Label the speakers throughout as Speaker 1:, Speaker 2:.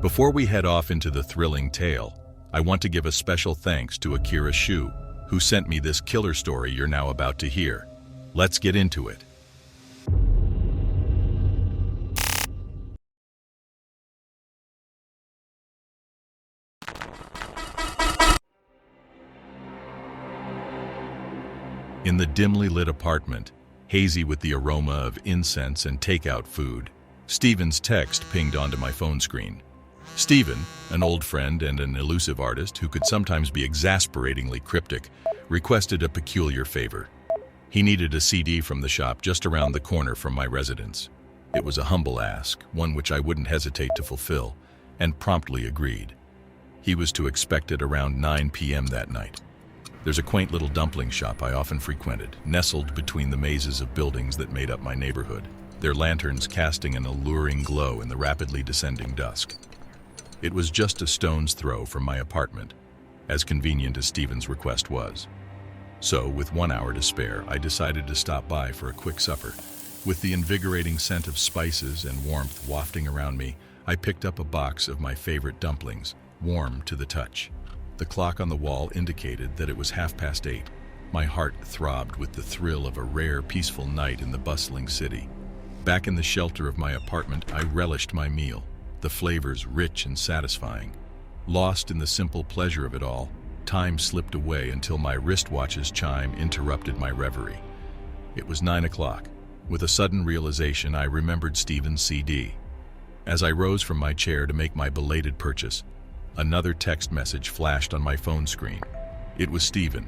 Speaker 1: Before we head off into the thrilling tale, I want to give a special thanks to Akira Shu, who sent me this killer story you're now about to hear. Let's get into it. In the dimly lit apartment, hazy with the aroma of incense and takeout food, Steven's text pinged onto my phone screen. Steven, an old friend and an elusive artist who could sometimes be exasperatingly cryptic, requested a peculiar favor. He needed a CD from the shop just around the corner from my residence. It was a humble ask, one which I wouldn't hesitate to fulfill, and promptly agreed. He was to expect it around 9 p.m. that night. There's a quaint little dumpling shop I often frequented, nestled between the mazes of buildings that made up my neighborhood, their lanterns casting an alluring glow in the rapidly descending dusk. It was just a stone's throw from my apartment, as convenient as Steven's request was. So, with 1 hour to spare, I decided to stop by for a quick supper. With the invigorating scent of spices and warmth wafting around me, I picked up a box of my favorite dumplings, warm to the touch. The clock on the wall indicated that it was 8:30. My heart throbbed with the thrill of a rare, peaceful night in the bustling city. Back in the shelter of my apartment, I relished my meal, the flavors rich and satisfying. Lost in the simple pleasure of it all, time slipped away until my wristwatch's chime interrupted my reverie. It was 9 o'clock. With a sudden realization, I remembered Steven's CD. As I rose from my chair to make my belated purchase, another text message flashed on my phone screen. It was Steven,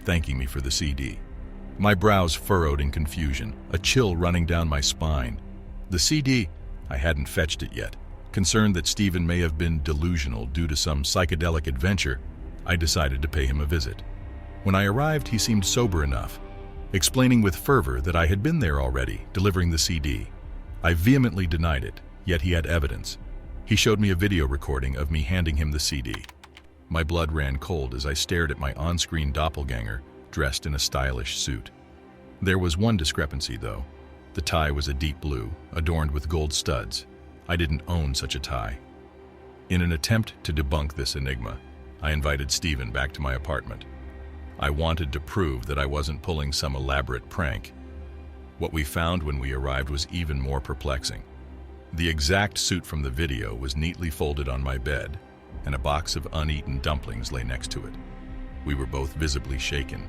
Speaker 1: thanking me for the CD. My brows furrowed in confusion, a chill running down my spine. The CD? I hadn't fetched it yet. Concerned that Steven may have been delusional due to some psychedelic adventure, I decided to pay him a visit. When I arrived, he seemed sober enough, explaining with fervor that I had been there already, delivering the CD. I vehemently denied it, yet he had evidence. He showed me a video recording of me handing him the CD. My blood ran cold as I stared at my on-screen doppelganger, dressed in a stylish suit. There was one discrepancy, though. The tie was a deep blue, adorned with gold studs. I didn't own such a tie. In an attempt to debunk this enigma, I invited Steven back to my apartment. I wanted to prove that I wasn't pulling some elaborate prank. What we found when we arrived was even more perplexing. The exact suit from the video was neatly folded on my bed, and a box of uneaten dumplings lay next to it. We were both visibly shaken,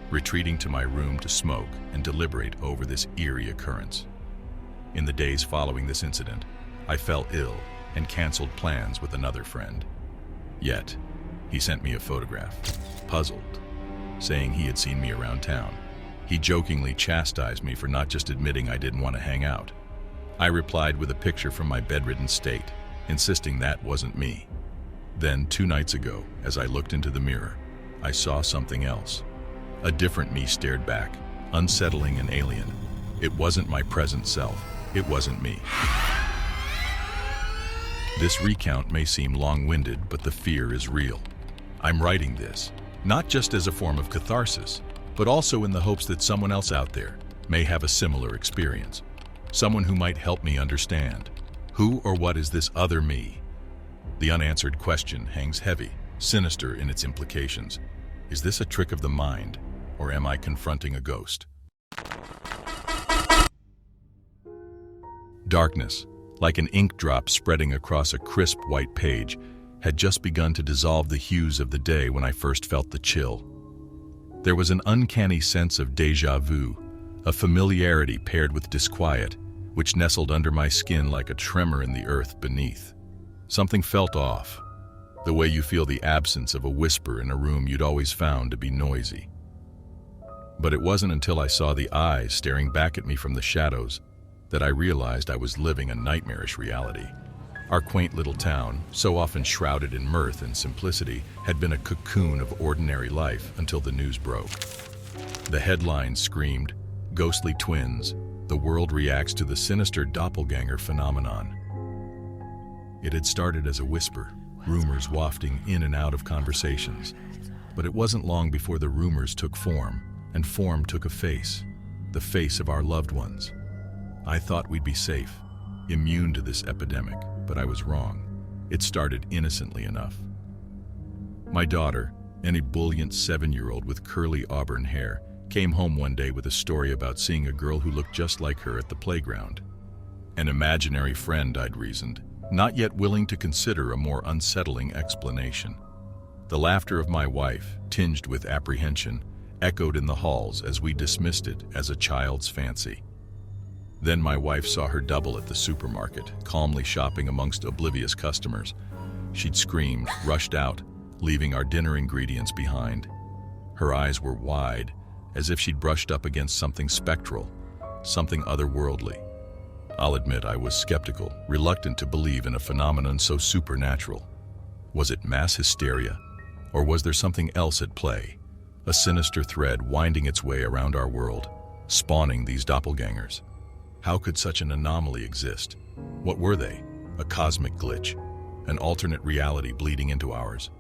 Speaker 1: retreating to my room to smoke and deliberate over this eerie occurrence. In the days following this incident, I fell ill and canceled plans with another friend. Yet, he sent me a photograph, puzzled, saying he had seen me around town. He jokingly chastised me for not just admitting I didn't want to hang out. I replied with a picture from my bedridden state, insisting that wasn't me. Then, 2 nights ago, as I looked into the mirror, I saw something else. A different me stared back, unsettling and alien. It wasn't my present self. It wasn't me. This recount may seem long-winded, but the fear is real. I'm writing this, not just as a form of catharsis, but also in the hopes that someone else out there may have a similar experience. Someone who might help me understand. Who or what is this other me? The unanswered question hangs heavy, sinister in its implications. Is this a trick of the mind, or am I confronting a ghost? Darkness, like an ink drop spreading across a crisp white page, had just begun to dissolve the hues of the day when I first felt the chill. There was an uncanny sense of déjà vu, a familiarity paired with disquiet, which nestled under my skin like a tremor in the earth beneath. Something felt off, the way you feel the absence of a whisper in a room you'd always found to be noisy. But it wasn't until I saw the eyes staring back at me from the shadows that I realized I was living a nightmarish reality. Our quaint little town, so often shrouded in mirth and simplicity, had been a cocoon of ordinary life until the news broke. The headlines screamed, "Ghostly twins, the world reacts to the sinister doppelganger phenomenon." It had started as a whisper, rumors wafting in and out of conversations. But it wasn't long before the rumors took form, and form took a face, the face of our loved ones. I thought we'd be safe, immune to this epidemic, but I was wrong. It started innocently enough. My daughter, an ebullient 7-year-old with curly auburn hair, came home one day with a story about seeing a girl who looked just like her at the playground. An imaginary friend, I'd reasoned, not yet willing to consider a more unsettling explanation. The laughter of my wife, tinged with apprehension, echoed in the halls as we dismissed it as a child's fancy. Then my wife saw her double at the supermarket, calmly shopping amongst oblivious customers. She'd screamed, rushed out, leaving our dinner ingredients behind. Her eyes were wide, as if she'd brushed up against something spectral, something otherworldly. I'll admit I was skeptical, reluctant to believe in a phenomenon so supernatural. Was it mass hysteria, or was there something else at play? A sinister thread winding its way around our world, spawning these doppelgangers. How could such an anomaly exist? What were they? A cosmic glitch? An alternate reality bleeding into ours?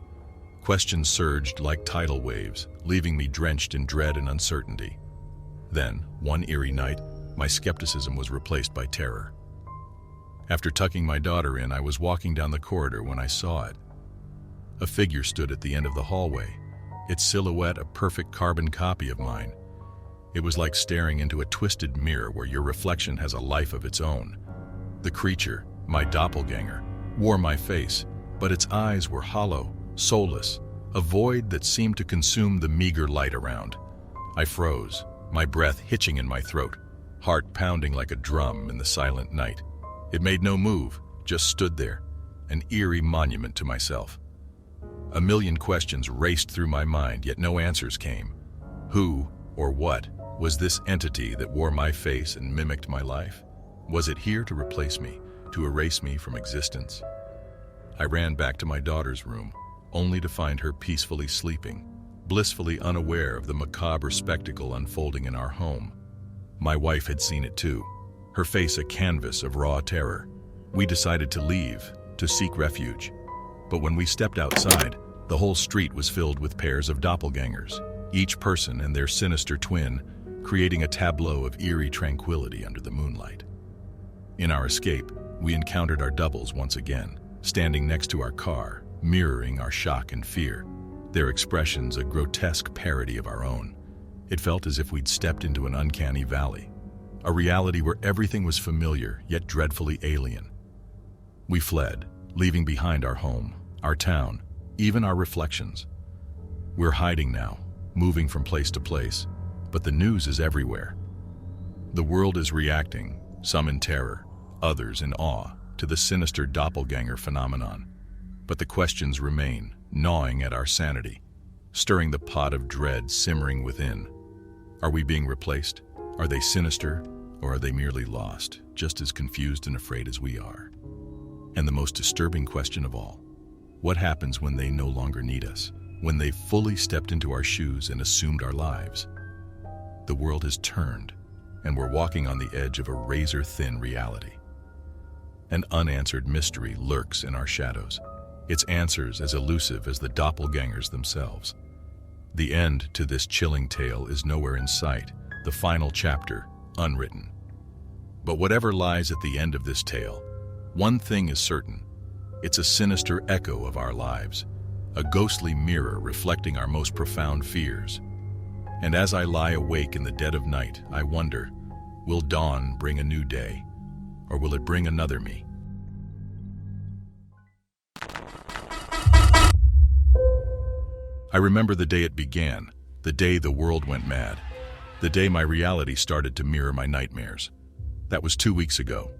Speaker 1: Questions surged like tidal waves, leaving me drenched in dread and uncertainty. Then, one eerie night, my skepticism was replaced by terror. After tucking my daughter in, I was walking down the corridor when I saw it. A figure stood at the end of the hallway, its silhouette a perfect carbon copy of mine. It was like staring into a twisted mirror where your reflection has a life of its own. The creature, my doppelganger, wore my face, but its eyes were hollow, soulless, a void that seemed to consume the meager light around. I froze, my breath hitching in my throat, heart pounding like a drum in the silent night. It made no move, just stood there, an eerie monument to myself. A million questions raced through my mind, yet no answers came. Who, or what, was this entity that wore my face and mimicked my life? Was it here to replace me, to erase me from existence? I ran back to my daughter's room, only to find her peacefully sleeping, blissfully unaware of the macabre spectacle unfolding in our home. My wife had seen it too, her face a canvas of raw terror. We decided to leave, to seek refuge. But when we stepped outside, the whole street was filled with pairs of doppelgangers, each person and their sinister twin, creating a tableau of eerie tranquility under the moonlight. In our escape, we encountered our doubles once again, standing next to our car, mirroring our shock and fear, their expressions a grotesque parody of our own. It felt as if we'd stepped into an uncanny valley, a reality where everything was familiar yet dreadfully alien. We fled, leaving behind our home, our town, even our reflections. We're hiding now, moving from place to place, but the news is everywhere. The world is reacting, some in terror, others in awe, to the sinister doppelganger phenomenon. But the questions remain, gnawing at our sanity, stirring the pot of dread simmering within. Are we being replaced? Are they sinister, or are they merely lost, just as confused and afraid as we are? And the most disturbing question of all, what happens when they no longer need us, when they've fully stepped into our shoes and assumed our lives? The world has turned, and we're walking on the edge of a razor-thin reality. An unanswered mystery lurks in our shadows, its answers as elusive as the doppelgangers themselves. The end to this chilling tale is nowhere in sight, the final chapter unwritten. But whatever lies at the end of this tale, one thing is certain: it's a sinister echo of our lives, a ghostly mirror reflecting our most profound fears. And as I lie awake in the dead of night, I wonder, will dawn bring a new day, or will it bring another me? I remember the day it began, the day the world went mad, the day my reality started to mirror my nightmares. That was 2 weeks ago.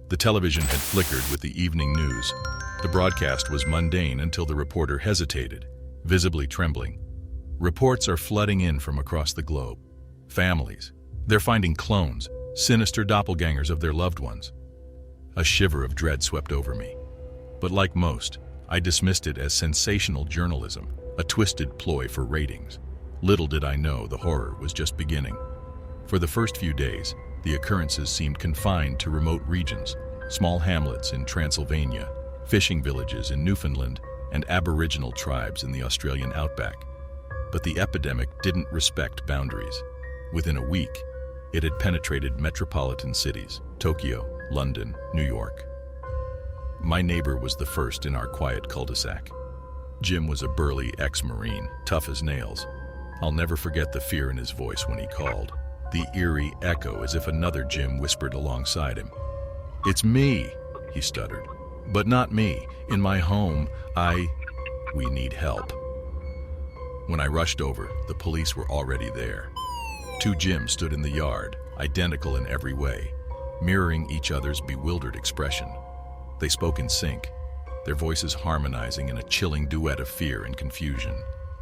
Speaker 1: The television had flickered with the evening news. The broadcast was mundane until the reporter hesitated, visibly trembling. Reports are flooding in from across the globe. Families, they're finding clones, sinister doppelgangers of their loved ones. A shiver of dread swept over me. But like most, I dismissed it as sensational journalism, a twisted ploy for ratings. Little did I know the horror was just beginning. For the first few days, the occurrences seemed confined to remote regions, small hamlets in Transylvania, fishing villages in Newfoundland, and Aboriginal tribes in the Australian outback. But the epidemic didn't respect boundaries. Within a week, it had penetrated metropolitan cities, Tokyo, London, New York. My neighbor was the first in our quiet cul-de-sac. Jim was a burly ex-Marine, tough as nails. I'll never forget the fear in his voice when he called, the eerie echo as if another Jim whispered alongside him. "It's me," he stuttered. "But not me. In my home, we need help." When I rushed over, the police were already there. Two Jims stood in the yard, identical in every way, mirroring each other's bewildered expression. They spoke in sync, their voices harmonizing in a chilling duet of fear and confusion.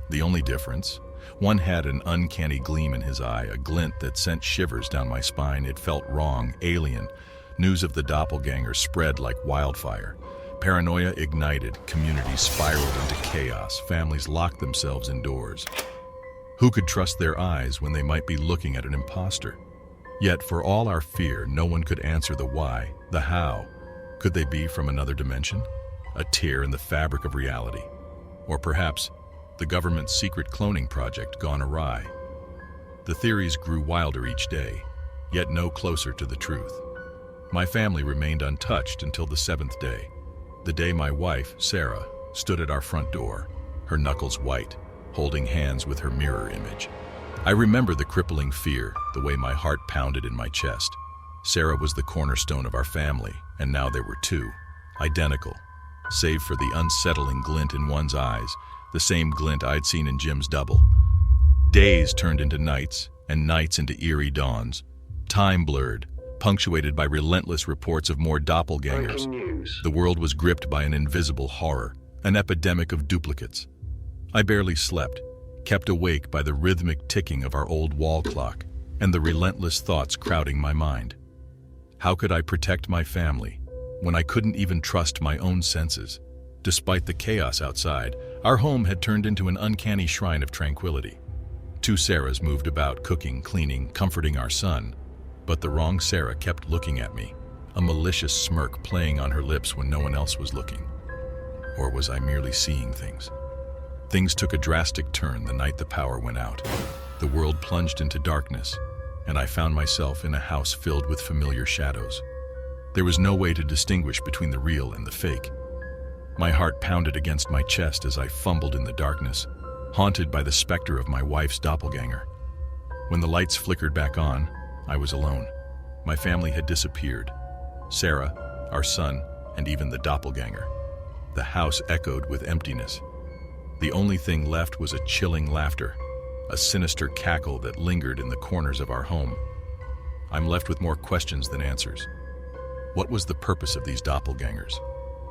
Speaker 1: The only difference? One had an uncanny gleam in his eye, a glint that sent shivers down my spine. It felt wrong, alien. News of the doppelganger spread like wildfire. Paranoia ignited, communities spiraled into chaos, families locked themselves indoors. Who could trust their eyes when they might be looking at an imposter? Yet, for all our fear, no one could answer the why, the how. Could they be from another dimension? A tear in the fabric of reality? Or perhaps the government's secret cloning project gone awry? The theories grew wilder each day, yet no closer to the truth. My family remained untouched until the 7th day, the day my wife, Sarah, stood at our front door, her knuckles white, holding hands with her mirror image. I remember the crippling fear, the way my heart pounded in my chest. Sarah was the cornerstone of our family, and now there were two, identical, save for the unsettling glint in one's eyes, the same glint I'd seen in Jim's double. Days turned into nights, and nights into eerie dawns. Time blurred, punctuated by relentless reports of more doppelgangers. The world was gripped by an invisible horror, an epidemic of duplicates. I barely slept, kept awake by the rhythmic ticking of our old wall clock and the relentless thoughts crowding my mind. How could I protect my family when I couldn't even trust my own senses? Despite the chaos outside, our home had turned into an uncanny shrine of tranquility. Two Sarahs moved about, cooking, cleaning, comforting our son. But the wrong Sarah kept looking at me, a malicious smirk playing on her lips when no one else was looking. Or was I merely seeing things? Things took a drastic turn the night the power went out. The world plunged into darkness, and I found myself in a house filled with familiar shadows. There was no way to distinguish between the real and the fake. My heart pounded against my chest as I fumbled in the darkness, haunted by the specter of my wife's doppelganger. When the lights flickered back on, I was alone. My family had disappeared. Sarah, our son, and even the doppelganger. The house echoed with emptiness. The only thing left was a chilling laughter, a sinister cackle that lingered in the corners of our home. I'm left with more questions than answers. What was the purpose of these doppelgangers?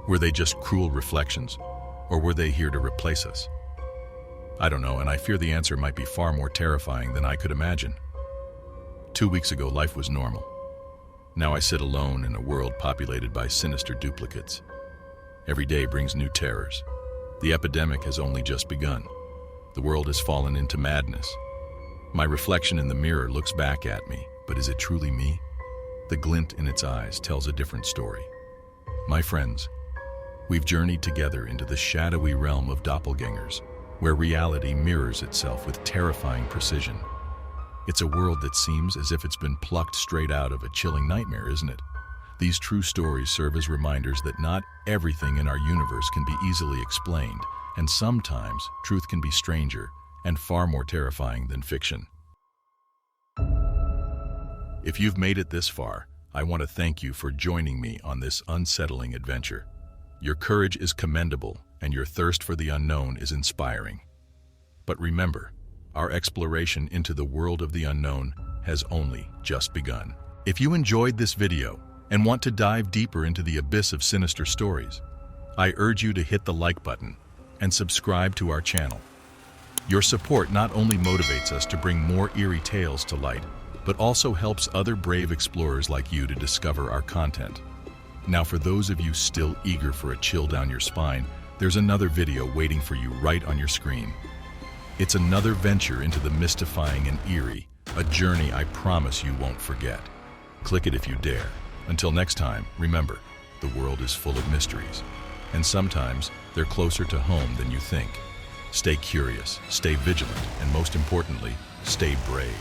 Speaker 1: Were they just cruel reflections, or were they here to replace us? I don't know, and I fear the answer might be far more terrifying than I could imagine. 2 weeks ago, life was normal. Now I sit alone in a world populated by sinister duplicates. Every day brings new terrors. The epidemic has only just begun. The world has fallen into madness. My reflection in the mirror looks back at me, but is it truly me? The glint in its eyes tells a different story. My friends, we've journeyed together into the shadowy realm of doppelgangers, where reality mirrors itself with terrifying precision. It's a world that seems as if it's been plucked straight out of a chilling nightmare, isn't it? These true stories serve as reminders that not everything in our universe can be easily explained, and sometimes truth can be stranger and far more terrifying than fiction. If you've made it this far, I want to thank you for joining me on this unsettling adventure. Your courage is commendable, and your thirst for the unknown is inspiring. But remember, our exploration into the world of the unknown has only just begun. If you enjoyed this video and want to dive deeper into the abyss of sinister stories, I urge you to hit the like button and subscribe to our channel. Your support not only motivates us to bring more eerie tales to light, but also helps other brave explorers like you to discover our content. Now, for those of you still eager for a chill down your spine, there's another video waiting for you right on your screen. It's another venture into the mystifying and eerie, a journey I promise you won't forget. Click it if you dare. Until next time, remember, the world is full of mysteries, and sometimes they're closer to home than you think. Stay curious, stay vigilant, and most importantly, stay brave.